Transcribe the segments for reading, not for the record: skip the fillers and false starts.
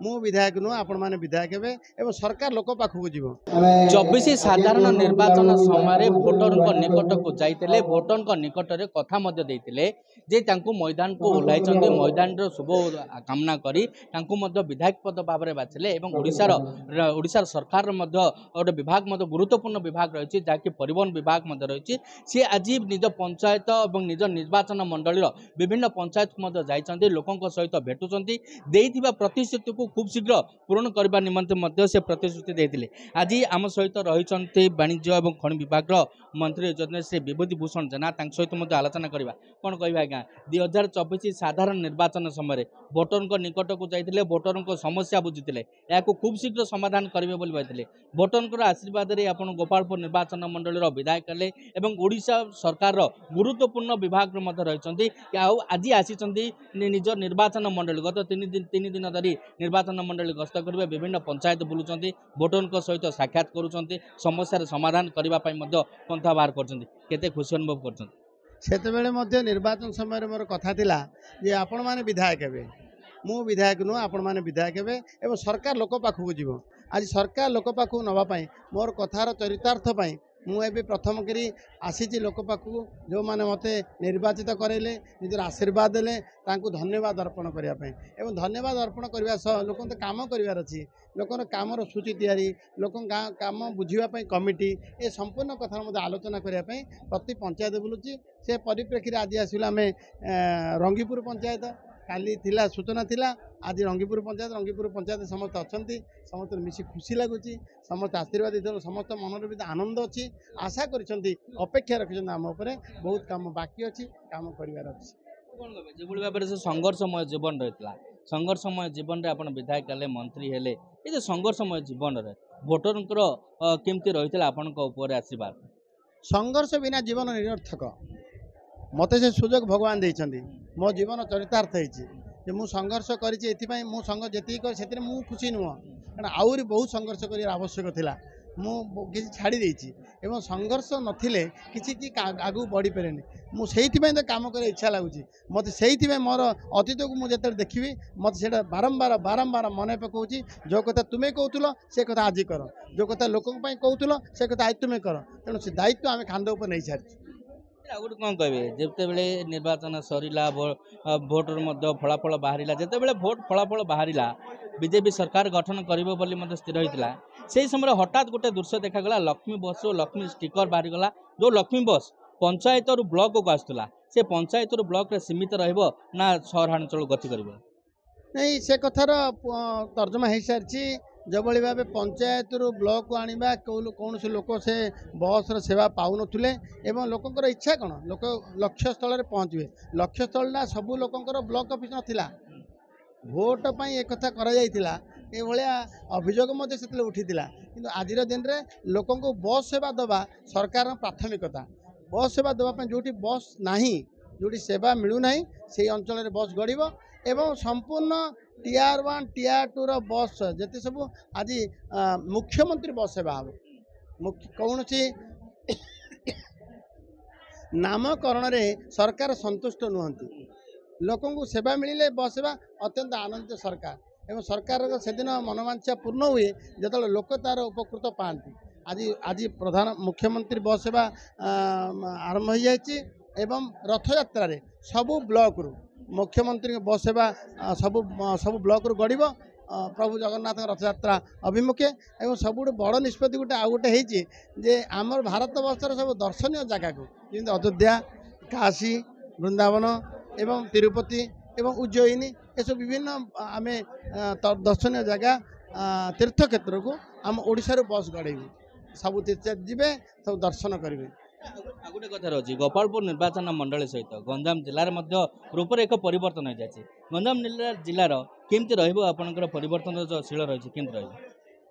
मु विधायक नुह आपण माने विधायक हेबे एवं सरकार लोक पाखु जीव 24 साधारण निर्वाचन समय भोटर निकट को जाइते भोटर निकट में कथा जे तांकु मैदान को ओह्लाई मैदान शुभ कामना करी विधायक पद भाव में बाछिले ओडिशार सरकार गोटे विभाग गुरुत्वपूर्ण विभाग रही जहाँकि परिवहन विभाग रही सी आज निज पंचायत और निज निर्वाचन मंडल विभिन्न पंचायत को जाइछन्ति लोकों सहित भेटुछन्ति देइथिबा प्रतिश्रुति को खूब शीघ्र पूरण करने निमंते से प्रतिश्रुति देते आज आम सहित रही वाणिज्य और खनि विभाग मंत्री श्री विभूति भूषण जेना सहित आलोचना करवा कौन कह आज्ञा 2024 साधारण निर्वाचन समय भोटर निकट को जाइए भोटर समस्या बुझीते या खूब शीघ्र समाधान करेंगे बोली भोटर आशीर्वाद आप गोपालपुर निर्वाचन मंडल विधायक हेले ओडिशा सरकार गुरुत्वपूर्ण विभाग रही आज आसी निज निर्वाचन मंडल गत तीन दिन धरी निर्वाचन मंडल गस्त करेंगे विभिन्न पंचायत बुलूं भोटर सहित साक्षात करुँच समस्या समाधान करने पंथा बाहर करते खुशी अनुभव कर निर्वाचन समय मोर कथा थिला जे आपण माने विधायक हेबे मु विधायक नुह आपण माने विधायक हेबे एवं सरकार लोक पाखु जीव आज सरकार लोक पाखु नवा पाई मोर कथार चरितार्थ पाई मु एबे प्रथम करी आसीची लोक पाखु जो माने मते निर्वाचित करेले निजर आशीर्वाद देले तांकु धन्यवाद अर्पण करिया पाई एवं धन्यवाद अर्पण करबा सह लोकन तो काम करिवार अछि लोकन कामर सूची तैयारी लोकन काम बुझिबा पाई कमिटी ए संपूर्ण कथा मते आलोचना करिया पाई प्रति पंचायत बुलुची से परिप्रेक्षी आज आसिला आमे रंगीपुर पंचायत काली थिला सूचना थिला आज रंगीपुर पंचायत समस्त अच्छी समस्त मिसी खुशी लगुच समस्त आशीर्वाद समस्त मन भी आनंद अच्छी आशा करिसेंती अपेक्षा रखिछन आम उपरे बहुत काम बाकी अच्छी काम करिवार अछि जो भाव से संघर्षमय जीवन रही संघर्षमय जीवन आप विधायक हेले मंत्री हेले ये संघर्षमय जीवन रे भोटर केमती रही आपण आशीर्वाद संघर्ष बिना जीवन निरर्थक मते से सुजोग भगवान देइछन्ती मो जीवन चरितार्थ है मु संघर्ष करी मु संघ जी कर मु खुशी नुह कारण आउरी बहुत संघर्ष कर आवश्यक थिला मु किसी छाड़ी देइछि एवं संघर्ष नथिले किसी की आगु बढ़ी पारे मुझे तो काम कर इच्छा लगुच मत से मोर अतीत को मुझे देखी मत से बारंबार बारंबार मन पकाऊँगी जो कथा तुम्हें कहूल से कथा आज कर जो कथा लोक कहूल से कथा आज तुम्हें कर तेणु से दायित्व आम कांध उपर नहीं सारी गोटे कौन कहे जिते निर्वाचन सरला भोटर फलाफल बाहर जिते भोट फलाफल बाहर बीजेपी सरकार गठन कर स्थिर होता से समय हठात गोटे दृश्य देखागला लक्ष्मी बस लक्ष्मी स्टिकर बाहरी गला जो लक्ष्मी बस पंचायत रु ब्लॉक को आसला से पंचायत रु ब्लॉक रे सीमित रहिबो ना सहरांचल गति करिवो नहीं से कथार तर्जमा हो सारी जो भाव पंचायत रु ब्लॉक को आनिबा कौन से लोक से बस सेवा पाऊन एवं लोकंर इच्छा कौन लोक लक्ष्य स्थल में पहुँचे लक्ष्य स्थल सबू लोकंर ब्लॉक ऑफिस नथिला भोट पाई एक कथा करा जाइतिला ए भलिया अभियोग से उठीला किंतु आज दिन में लोक बस सेवा दबा सरकार प्राथमिकता बस सेवा दवाई जो बस नहीं जो सेवा मिलूना से अंचल बस गड़ब एवं संपूर्ण टीआर 1 टीआर 2 रो बस जते सब आज मुख्यमंत्री बस सेवा हम कौन सी नामकरण रे सरकार संतुष्ट नुहंती लोकों को सेवा मिले बस सेवा अत्यंत आनंदित सरकार एवं सरकार से दिन मनोवांछा पूर्ण हुए जो लोक तार उपकृत पाती आज आज प्रधान मुख्यमंत्री बस सेवा आरंभ हो जाए एवं रथ यात्रा रे सबू ब्लॉक रु मुख्यमंत्री बस सेवा सब ब्लॉक रु गड़ब प्रभु जगन्नाथ रथ यात्रा अभिमुखे एवं सबुठ बड़ निष्पत्ति गोटे आउ गोटे जे आमर भारत वर्षर सब दर्शनीय जगह को जमी अयोध्या काशी वृंदावन एवं तिरुपति एवं उज्जयिनी ये सब विभिन्न आम दर्शनीय जगह तीर्थ क्षेत्र को आम ओडिशा बस गड़ेबू सब तीर्थ जीवे सब दर्शन करेंगे गोटे कथा रही गोपालपुर निर्वाचन मंडल सहित गंजाम जिलार रूपरेख परिवर्तन हो जाए गंजाम जिलार केमती रहा परिवर्तनशील रही केमती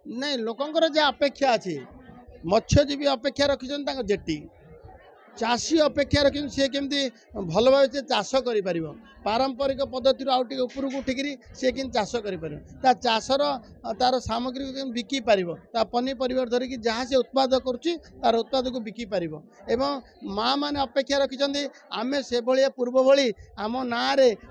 नहीं लोकंर जहाँ अपेक्षा अच्छी मत्स्यजीवी अपेक्षा रखिछन जेटी चाषी अपेक्षा रखी सी केमती भल भाव से चाष कर पारंपरिक पद्धति आउटे उपरको उठिकी सी कि चाष कर चाषर तार सामग्री बिकी पार पनीपरिया धरिकी जहाँ से उत्पाद कर उत्पाद को बिकी पार एवं माँ मैंने अपेक्षा रखिंट आम से भाया पूर्व भली आम ना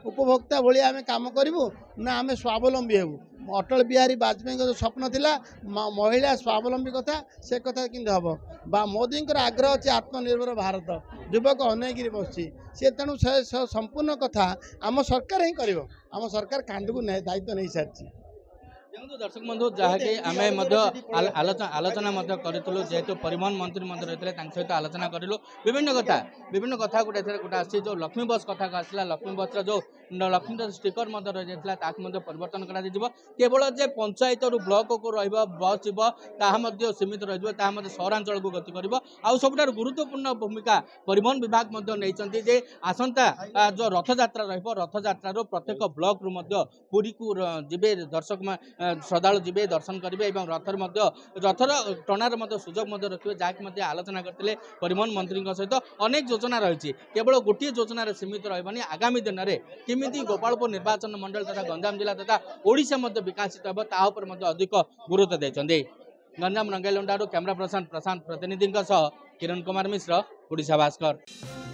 उपभोक्ता भाई आम कम करूँ ना आम स्वावलम्बी हेबू अटल बिहारी वाजपेयी जो स्वप्न थिला महिला स्वावलंबी कथा से कथा कि हम बा मोदी आग्रह अच्छे आत्मनिर्भर भारत युवक अनेक बस सी तेणु संपूर्ण कथा आम सरकार ही कर आम सरकार कांध को दायित्व नहीं सारी देखो दर्शक बंधु जहाँकि आम आलोचना करूँ जेहेतु परिवहन मंत्री रही सहित आलोचना करूँ विभिन्न कथा गोटे गोटे आसी जो लक्ष्मी बस कथा आसला लक्ष्मी बस जो लक्ष्मी बस स्टिकर रही जाता परिवर्तन केवल जे पंचायत रु ब्लॉक को बस जीव सीमित रही सहरांचल को गति कर सब गुरुत्वपूर्ण भूमिका परिवहन विभाग नहीं आसंता जो रथयात्रा रथयात्रा प्रत्येक ब्लॉक रु पुरी को जीवे दर्शक श्रद्धालु जीवे दर्शन करेंगे रथर रथर टणार सुजोग रखिए जहाँकि आलोचना करते परिवहन मंत्री सहित अनेक योजना रही केवल गोटे योजन सीमित रही आगामी दिन में किमिति गोपालपुर निर्वाचन मंडल तथा गंजाम जिला तथा ओडिशा विकसित हो अधिक गुरुत्व देते गंजाम रंगाइलुंडारू कैमरा पर्सन प्रशांत प्रतिनिधि किरण कुमार मिश्र ओडिशा भास्कर।